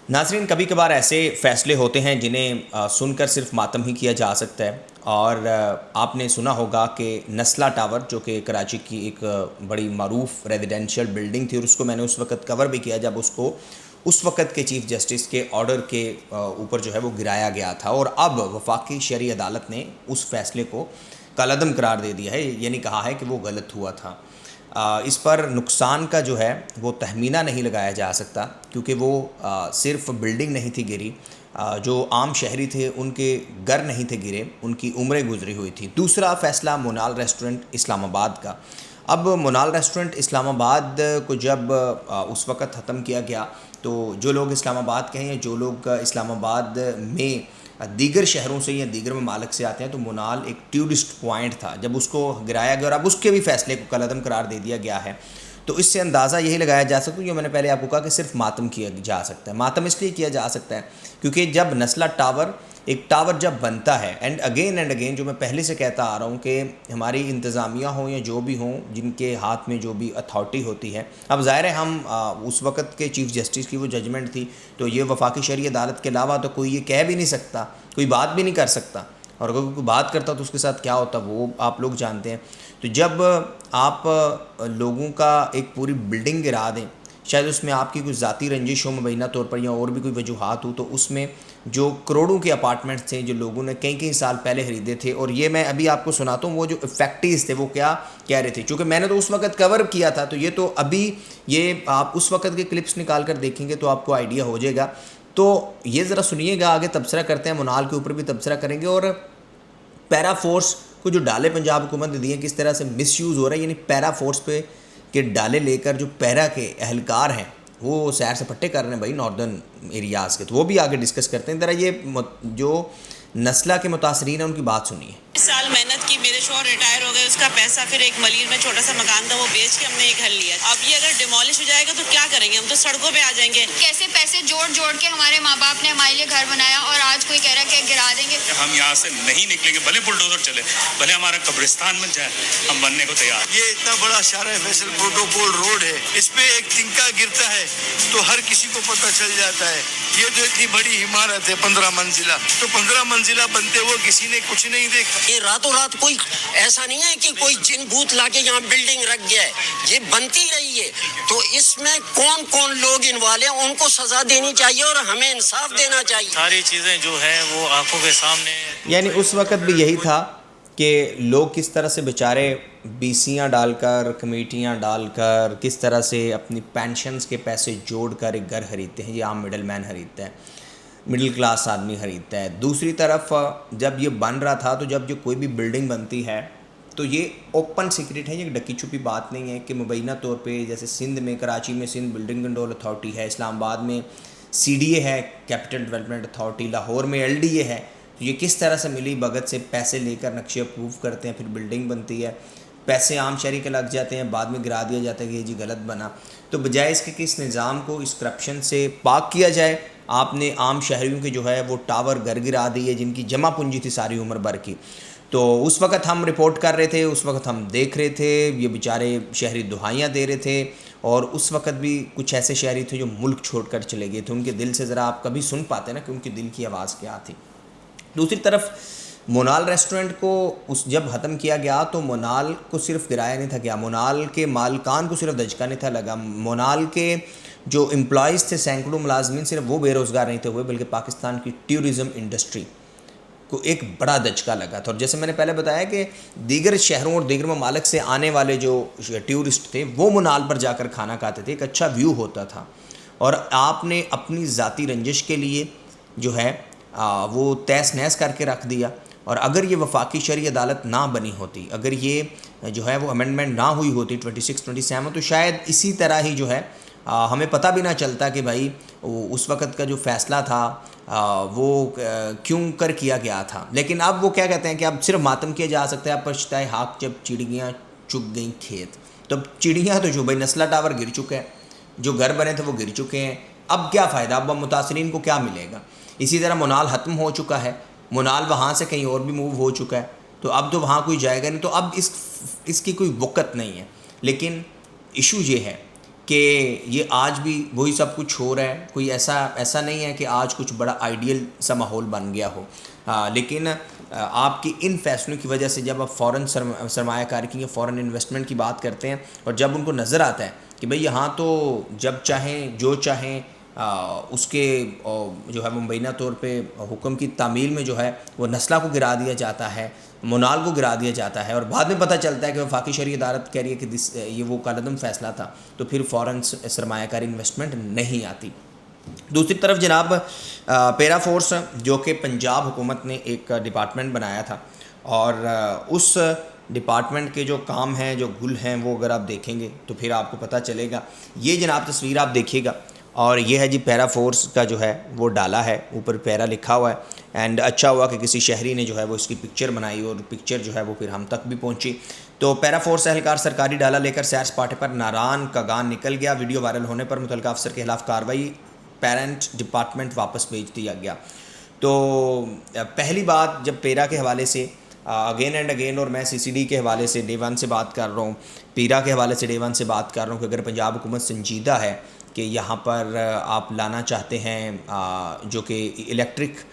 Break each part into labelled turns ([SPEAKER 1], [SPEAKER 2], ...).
[SPEAKER 1] ناظرین، کبھی کبھار ایسے فیصلے ہوتے ہیں جنہیں سن کر صرف ماتم ہی کیا جا سکتا ہے، اور آپ نے سنا ہوگا کہ نسلہ ٹاور جو کہ کراچی کی ایک بڑی معروف ریزیڈینشیل بلڈنگ تھی، اور اس کو میں نے اس وقت کور بھی کیا جب اس کو اس وقت کے چیف جسٹس کے آرڈر کے اوپر جو ہے وہ گرایا گیا تھا، اور اب وفاقی شرعی عدالت نے اس فیصلے کو کالعدم قرار دے دیا ہے، یعنی کہا ہے کہ وہ غلط ہوا تھا۔ اس پر نقصان کا جو ہے وہ تخمینہ نہیں لگایا جا سکتا، کیونکہ وہ صرف بلڈنگ نہیں تھی گری، جو عام شہری تھے ان کے گھر نہیں تھے گرے، ان کی عمریں گزری ہوئی تھی۔ دوسرا فیصلہ منال ریسٹورنٹ اسلام آباد کا۔ اب منال ریسٹورنٹ اسلام آباد کو جب اس وقت ختم کیا گیا، تو جو لوگ اسلام آباد کے ہیں یا جو لوگ اسلام آباد میں دیگر شہروں سے یا دیگر ممالک سے آتے ہیں، تو منال ایک ٹورسٹ پوائنٹ تھا جب اس کو گرایا گیا، اور اب اس کے بھی فیصلے کو کالعدم قرار دے دیا گیا ہے۔ تو اس سے اندازہ یہی لگایا جا سکتا ہے، جو میں نے پہلے آپ کو کہا کہ صرف ماتم کیا جا سکتا ہے۔ ماتم اس لیے کیا جا سکتا ہے کیونکہ جب نسلہ ٹاور، ایک ٹاور جب بنتا ہے، اینڈ اگین جو میں پہلے سے کہتا آ رہا ہوں کہ ہماری انتظامیہ ہوں یا جو بھی ہوں، جن کے ہاتھ میں جو بھی اتھارٹی ہوتی ہے، اب ظاہر ہے ہم اس وقت کے چیف جسٹس کی وہ ججمنٹ تھی، تو یہ وفاقی شرعی عدالت کے علاوہ تو کوئی یہ کہہ بھی نہیں سکتا، کوئی بات بھی نہیں کر سکتا، اور اگر کوئی بات کرتا تو اس کے ساتھ کیا ہوتا وہ آپ لوگ جانتے ہیں۔ تو جب آپ لوگوں کا ایک پوری بلڈنگ گرا دیں، شاید اس میں آپ کی کوئی ذاتی رنجش ہو مبینہ طور پر یا اور بھی کوئی وجوہات ہو، تو اس میں جو کروڑوں کے اپارٹمنٹس تھے جو لوگوں نے کئی سال پہلے خریدے تھے، اور یہ میں ابھی آپ کو سناتا ہوں وہ جو افیکٹیز تھے وہ کیا کہہ رہے تھے، چونکہ میں نے تو اس وقت کور کیا تھا، تو یہ تو ابھی یہ آپ اس وقت کے کلپس نکال کر دیکھیں گے تو آپ کو آئیڈیا ہو جائے گا۔ تو یہ ذرا سنیے گا، آگے تبصرہ کرتے ہیں، منال کے اوپر بھی تبصرہ کریں گے، اور پیرا فورس کو جو ڈالے پنجاب حکومت نے دیے کس طرح سے مس یوز ہو رہا ہے، یعنی پیرا فورس پہ کے ڈالے لے کر جو پیرا کے اہلکار ہیں وہ سیر سپٹے کر رہے ہیں بھائی ناردرن ایریاز کے، تو وہ بھی آگے ڈسکس کرتے ہیں۔ ذرا یہ جو نسلہ کے متاثرین ہیں ان کی بات سنیے۔
[SPEAKER 2] سال محنت کی، میرے شوہر ریٹائر ہو گئے، اس کا پیسہ پھر ایک ملیر میں چھوٹا سا مکان تھا وہ بیچ کے ہم نے یہ گھر لیا۔ اب یہ اگر ڈیمالش ہو جائے گا تو کیا کریں گے؟ ہم تو سڑکوں پہ آ جائیں گے۔
[SPEAKER 3] کیسے پیسے جوڑ کے ہمارے ماں باپ نے ہمارے لیے گھر بنایا، اور آج کوئی کہہ رہا ہے کہ گرا دیں گے۔
[SPEAKER 4] ہم یہاں سے نہیں نکلیں گے، بھلے بلڈوزر چلے، بھلے ہمارا قبرستان بن جائے، ہم بننے کو تیار۔
[SPEAKER 5] یہ اتنا بڑا شارع فیصل پروٹوکول روڈ ہے، اس پہ ایک تنکا گرتا ہے تو ہر کسی کو پتہ چل جاتا ہے۔ یہ جو اتنی بڑی عمارت ہے 15 منزلہ، تو 15 منزلہ بنتے ہوئے کسی نے کچھ نہیں دیکھا۔
[SPEAKER 6] یہ راتوں رات کوئی ایسا نہیں ہے کہ کوئی جن بھوت لا کے یہاں بلڈنگ رکھ گیا ہے، یہ بنتی رہی ہے۔ تو اس میں کون کون لوگ انوالو ہیں، ان کو سزا دینی چاہیے اور ہمیں انصاف دینا چاہیے۔
[SPEAKER 4] ساری چیزیں جو ہے وہ آنکھوں کے سامنے،
[SPEAKER 1] یعنی اس وقت بھی یہی تھا کہ لوگ کس طرح سے بیچارے بیسیاں ڈال کر، کمیٹیاں ڈال کر، کس طرح سے اپنی پینشنز کے پیسے جوڑ کر ایک گھر خریدتے ہیں، یہ عام مڈل مین خریدتا ہے، مڈل کلاس آدمی خریدتا ہے۔ دوسری طرف جب یہ بن رہا تھا، تو جب جو کوئی بھی بلڈنگ بنتی ہے تو یہ اوپن سیکرٹ ہے، یہ ڈکی چھپی بات نہیں ہے کہ مبینہ طور پہ جیسے سندھ میں، کراچی میں سندھ بلڈنگ کنٹرول اتھارٹی ہے، اسلام آباد میں سی ڈی اے ہے، کیپٹل ڈیولپمنٹ اتھارٹی، لاہور میں ایل ڈی اے ہے، تو یہ کس طرح سے ملی بھگت سے پیسے لے کر نقشے اپروو کرتے ہیں، پھر بلڈنگ بنتی ہے، پیسے عام شہری کے لگ جاتے ہیں، بعد میں گرا دیا جاتا ہے کہ یہ جی غلط بنا۔ تو بجائے اس کے کہ اس نظام کو اس کرپشن سے پاک کیا جائے، آپ نے عام شہریوں کے جو ہے وہ ٹاور گرا دیے جن کی جمع پونجی تھی ساری عمر بھر کی۔ تو اس وقت ہم رپورٹ کر رہے تھے، اس وقت ہم دیکھ رہے تھے، یہ بیچارے شہری دہائیاں دے رہے تھے، اور اس وقت بھی کچھ ایسے شہری تھے جو ملک چھوڑ کر چلے گئے تھے۔ ان کے دل سے ذرا آپ کبھی سن پاتے نا کہ ان کے دل کی آواز کیا تھی۔ دوسری طرف منال ریسٹورنٹ کو جب ختم کیا گیا تو منال کو صرف گرایا نہیں تھا گیا، منال کے مالکان کو صرف دھچکا نہیں تھا لگا، منال کے جو امپلائیز تھے، سینکڑوں ملازمین، صرف وہ بے روزگار نہیں تھے ہوئے، بلکہ پاکستان کی ٹورزم انڈسٹری کو ایک بڑا دھچکا لگا تھا۔ اور جیسے میں نے پہلے بتایا کہ دیگر شہروں اور دیگر ممالک سے آنے والے جو ٹورسٹ تھے وہ منال پر جا کر کھانا کھاتے تھے، ایک اچھا ویو ہوتا تھا، اور آپ نے اپنی ذاتی رنجش کے لیے جو ہے وہ تہس نہس کر کے رکھ دیا۔ اور اگر یہ وفاقی شرعی عدالت نہ بنی ہوتی، اگر یہ جو ہے وہ امینڈمنٹ نہ ہوئی ہوتی 26 27، تو شاید اسی طرح ہی جو ہے ہمیں پتہ بھی نہ چلتا کہ بھائی اس وقت کا جو فیصلہ تھا وہ کیوں کر کیا گیا تھا۔ لیکن اب وہ کیا کہتے ہیں کہ اب صرف ماتم کیا جا سکتا ہے، اب پچھتائے ہاک جب چڑیاں چگ گئیں کھیت۔ تو اب چڑیاں تو جو بھائی نسلہ ٹاور گر چکے ہیں، جو گھر بنے تھے وہ گر چکے ہیں، اب کیا فائدہ، اب متاثرین کو کیا ملے گا۔ اسی طرح منال ختم ہو چکا ہے، منال وہاں سے کہیں اور بھی موو ہو چکا ہے، تو اب تو وہاں کوئی جائے گا نہیں، تو اب اس کی کوئی وقت نہیں ہے۔ لیکن ایشو یہ ہے کہ یہ آج بھی وہی سب کچھ ہو رہا ہے. کوئی ایسا نہیں ہے کہ آج کچھ بڑا آئیڈیل سا ماحول بن گیا ہو. لیکن آپ کی ان فیصلوں کی وجہ سے جب آپ فورن سرمایہ کاری کی یا فورن انویسٹمنٹ کی بات کرتے ہیں اور جب ان کو نظر آتا ہے کہ بھئی یہاں تو جب چاہیں جو چاہیں اس کے جو ہے مبینہ طور پہ حکم کی تعمیل میں جو ہے وہ نسلہ کو گرا دیا جاتا ہے, منال کو گرا دیا جاتا ہے, اور بعد میں پتہ چلتا ہے کہ وفاقی شرعی عدالت کہہ رہی ہے کہ یہ وہ کالعدم فیصلہ تھا, تو پھر فورن سرمایہ کاری انویسٹمنٹ نہیں آتی. دوسری طرف جناب پیرا فورس جو کہ پنجاب حکومت نے ایک ڈپارٹمنٹ بنایا تھا, اور اس ڈپارٹمنٹ کے جو کام ہیں جو گل ہیں وہ اگر آپ دیکھیں گے تو پھر آپ کو پتہ چلے گا. یہ جناب تصویر آپ دیکھیے گا, اور یہ ہے جی پیرا فورس کا جو ہے وہ ڈالا ہے, اوپر پیرا لکھا ہوا ہے. اینڈ اچھا ہوا کہ کسی شہری نے جو ہے وہ اس کی پکچر بنائی, اور پکچر جو ہے وہ پھر ہم تک بھی پہنچی. تو پیرا فورس اہلکار سرکاری ڈالا لے کر سیر سپاٹے پر ناران کاگان نکل گیا. ویڈیو وائرل ہونے پر متعلقہ افسر کے خلاف کارروائی, پیرنٹ ڈپارٹمنٹ واپس بھیج دیا گیا. تو پہلی بات جب پیرا کے حوالے سے اگین اینڈ اگین, اور میں سی سی ڈی کے حوالے سے ڈے ون سے بات کر رہا ہوں, پیرا کے حوالے سے ڈے ون سے بات کر رہا ہوں کہ اگر پنجاب حکومت سنجیدہ ہے کہ یہاں پر آپ لانا چاہتے ہیں جو کہ الیکٹرک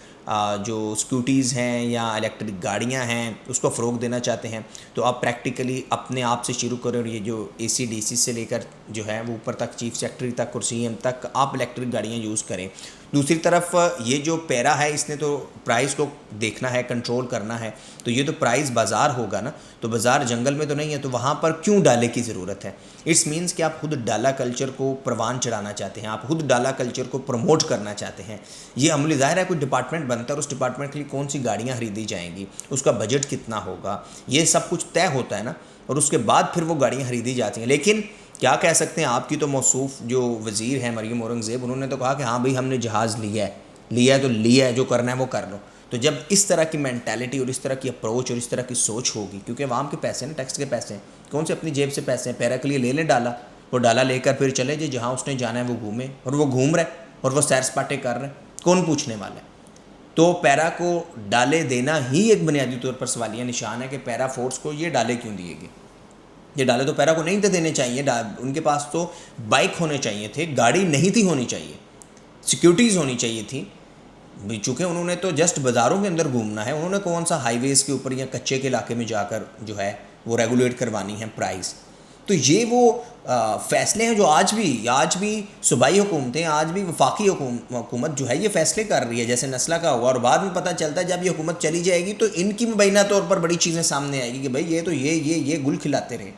[SPEAKER 1] جو اسکوٹیز ہیں یا الیکٹرک گاڑیاں ہیں اس کو فروغ دینا چاہتے ہیں, تو آپ پریکٹیکلی اپنے آپ سے شروع کریں, اور یہ جو اے سی ڈی سی سے لے کر جو ہے وہ اوپر تک چیف سیکرٹری تک اور سی ایم تک آپ الیکٹرک گاڑیاں یوز کریں. دوسری طرف یہ جو پیرا ہے اس نے تو پرائز کو دیکھنا ہے, کنٹرول کرنا ہے, تو یہ تو پرائز بازار ہوگا نا, تو بازار جنگل میں تو نہیں ہے, تو وہاں پر کیوں ڈالے کی ضرورت ہے؟ اٹس مینس کہ آپ خود ڈالا کلچر کو پروان چڑھانا چاہتے ہیں, آپ خود ڈالا کلچر کو پروموٹ کرنا چاہتے ہیں. یہ عملی ظاہر ہے کوئی ڈپارٹمنٹ بنتا ہے اور اس ڈپارٹمنٹ کے لیے کون سی گاڑیاں خریدی جائیں گی, اس کا بجٹ کتنا ہوگا, یہ سب کچھ طے ہوتا ہے نا, اور اس کے بعد پھر وہ گاڑیاں خریدی جاتی ہیں. لیکن کیا کہہ سکتے ہیں, آپ کی تو موصوف جو وزیر ہیں مریم اورنگزیب, انہوں نے تو کہا کہ ہاں بھئی ہم نے جہاز لیا ہے تو لیا ہے, جو کرنا ہے وہ کر لو. تو جب اس طرح کی مینٹیلٹی اور اس طرح کی اپروچ اور اس طرح کی سوچ ہوگی, کیونکہ عوام کے پیسے ہیں نا, ٹیکس کے پیسے ہیں, کون سے اپنی جیب سے پیسے ہیں, پیرا کے لیے لے لیں ڈالا, وہ ڈالا لے کر پھر چلے جی جہاں اس نے جانا ہے وہ گھومے, اور وہ گھوم رہے اور وہ سیر سپاٹے کر رہے, کون پوچھنے والا ہے؟ تو پیرا کو ڈالے دینا ہی ایک بنیادی طور پر سوالیہ نشان ہے کہ پیرا فورس کو یہ ڈالے کیوں دیے گئے. یہ ڈالے تو پیرا کو نہیں تھے دینے چاہیے, ان کے پاس تو بائک ہونے چاہیے تھے, گاڑی نہیں تھی ہونی چاہیے, سیکیورٹیز ہونی چاہیے تھی. چونکہ انہوں نے تو جسٹ بازاروں کے اندر گھومنا ہے, انہوں نے کون سا ہائی ویز کے اوپر یا کچے کے علاقے میں جا کر جو ہے وہ ریگولیٹ کروانی ہے پرائز. تو یہ وہ فیصلے ہیں جو آج بھی صوبائی حکومتیں, آج بھی وفاقی حکومت جو ہے یہ فیصلے کر رہی ہے جیسے نسلہ کا ہوا, اور بعد میں پتہ چلتا ہے جب یہ حکومت چلی جائے گی تو ان کی مبینہ طور پر بڑی چیزیں سامنے آئے گی کہ بھائی یہ تو یہ گل کھلاتے رہے.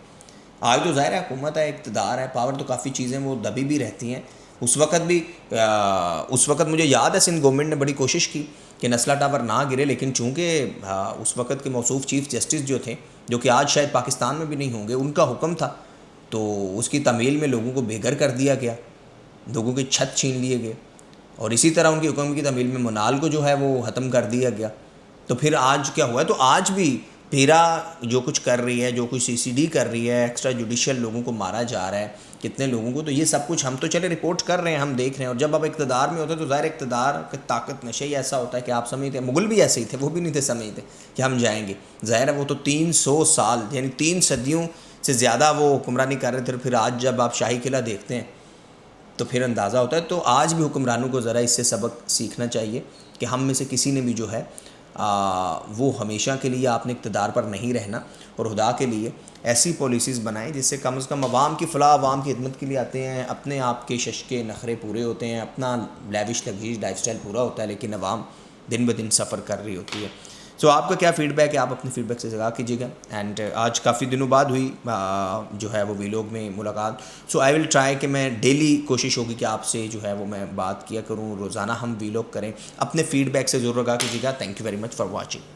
[SPEAKER 1] آج تو ظاہر ہے حکومت ہے, اقتدار ہے, پاور, تو کافی چیزیں وہ دبی بھی رہتی ہیں. اس وقت مجھے یاد ہے سندھ گورنمنٹ نے بڑی کوشش کی کہ نسلہ ٹاور نہ گرے, لیکن چونکہ اس وقت کے موصوف چیف جسٹس جو تھے, جو کہ آج شاید پاکستان میں بھی نہیں ہوں گے, ان کا حکم تھا, تو اس کی تعمیل میں لوگوں کو بے گھر کر دیا گیا, لوگوں کے چھت چھین لیے گئے, اور اسی طرح ان کی حکم کی تعمیل میں منال کو جو ہے وہ ختم کر دیا گیا. تو پھر آج کیا ہوا ہے, تو آج بھی پیرا جو کچھ کر رہی ہے, جو کچھ سی سی ڈی کر رہی ہے, ایکسٹرا جوڈیشل لوگوں کو مارا جا رہا ہے, کتنے لوگوں کو, تو یہ سب کچھ ہم تو چلے رپورٹ کر رہے ہیں, ہم دیکھ رہے ہیں. اور جب آپ اقتدار میں ہوتے ہیں تو ظاہر اقتدار کا طاقت نشہ ہی ایسا ہوتا ہے کہ آپ سمجھتے ہیں, مغل بھی ایسے ہی تھے, وہ بھی نہیں تھے سمجھتے کہ ہم جائیں گے. ظاہر ہے وہ تو 300 سال یعنی 3 صدیوں سے زیادہ وہ حکمرانی کر رہے تھے. پھر آج جب آپ شاہی قلعہ دیکھتے ہیں تو پھر اندازہ ہوتا ہے. تو آج بھی حکمرانوں کو ذرا اس سے سبق سیکھنا چاہیے کہ ہم میں سے کسی نے بھی جو ہے وہ ہمیشہ کے لیے آپ نے اقتدار پر نہیں رہنا, اور خدا کے لیے ایسی پالیسیز بنائیں جس سے کم از کم عوام کی فلاح, عوام کی خدمت کے لیے آتے ہیں, اپنے آپ کے ششکے نخرے پورے ہوتے ہیں, اپنا لیوش لگزریز لائف سٹائل پورا ہوتا ہے, لیکن عوام دن بہ دن سفر کر رہی ہوتی ہے. سو آپ کا کیا فیڈ بیک ہے, آپ اپنے فیڈ بیک سے آگاہ کیجیے گا. اینڈ آج کافی دنوں بعد ہوئی جو ہے وہ ویلوگ میں ملاقات. سو آئی ول ٹرائی کہ میں ڈیلی کوشش ہوگی کہ آپ سے جو ہے وہ میں بات کیا کروں, روزانہ ہم ویلوگ کریں. اپنے فیڈ بیک سے ضرور آگاہ کیجیے گا. Thank you very much for watching.